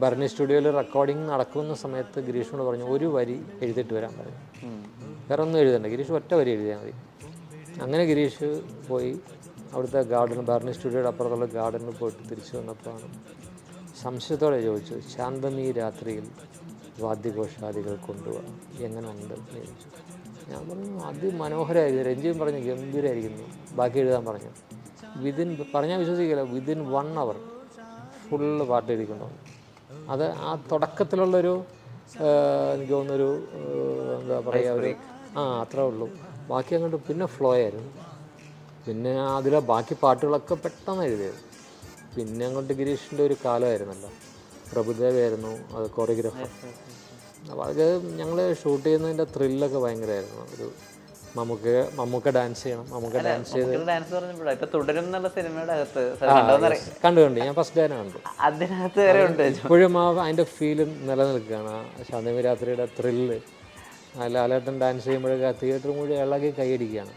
ഭരണി സ്റ്റുഡിയോയിൽ റെക്കോർഡിങ് നടക്കുന്ന സമയത്ത് ഗിരീഷിനോട് പറഞ്ഞു ഒരു വരി എഴുതിയിട്ട് വരാൻ പറഞ്ഞു. വേറെ ഒന്നും എഴുതണ്ട, ഗിരീഷ് ഒറ്റ വരി എഴുതിയാൽ മതി. അങ്ങനെ ഗിരീഷ് പോയി അവിടുത്തെ ഗാർഡൻ, ഭരണി സ്റ്റുഡിയോയുടെ അപ്പുറത്തുള്ള ഗാർഡനിൽ പോയിട്ട് തിരിച്ചു വന്നപ്പോഴാണ് സംശയത്തോടെ ചോദിച്ചു, ശാന്തമീ രാത്രിയിൽ വാദ്യഘോഷാദികൾ കൊണ്ടുപോകാം എങ്ങനെ ഉണ്ട് എന്ന് ചോദിച്ചു. ഞാൻ പറഞ്ഞു അതിമനോഹരമായിരുന്നു. രഞ്ജിയും പറഞ്ഞു ഗംഭീരമായിരിക്കുന്നു, ബാക്കി എഴുതാൻ പറഞ്ഞു. പറഞ്ഞാൽ വിശ്വസിക്കില്ല, വിതിൻ 1 hour ഫുള്ള് പാട്ട് എഴുതിക്കൊണ്ടു. അത് ആ തുടക്കത്തിലുള്ളൊരു എനിക്ക് തോന്നുന്നൊരു എന്താ പറയുക, ഒരു അത്രേ ഉള്ളൂ. ബാക്കി അങ്ങോട്ട് പിന്നെ ഫ്ലോ ആയിരുന്നു. പിന്നെ അതിലെ ബാക്കി പാട്ടുകളൊക്കെ പെട്ടെന്ന് എഴുതിയത്. പിന്നെ അങ്ങോട്ട് ഗിരീഷിൻ്റെ ഒരു കാലമായിരുന്നല്ലോ, പ്രഭുദേവായിരുന്നു അത് കൊറിയോഗ്രാഫർ. അപ്പോൾ അത് ഞങ്ങൾ ഷൂട്ട് ചെയ്യുന്നതിൻ്റെ ത്രില്ലൊക്കെ ഭയങ്കരമായിരുന്നു. ഒരു മമ്മൂക്ക ഡാൻസ് ചെയ്യണം, മമ്മൂക്ക ഡാൻസ് ചെയ്ത് കണ്ടു. ഞാൻ ഫസ്റ്റ് ഡേ കണ്ടു. ഇപ്പോഴും അതിൻ്റെ ഫീലും നിലനിൽക്കുകയാണ്. ശാന്തമി രാത്രിയുടെ ത്രില്ല്, ലാലേട്ടൻ ഡാൻസ് ചെയ്യുമ്പോഴൊക്കെ തിയേറ്റർ മുഴുവൻ ഇളകി കൈയടിക്കുകയാണ്.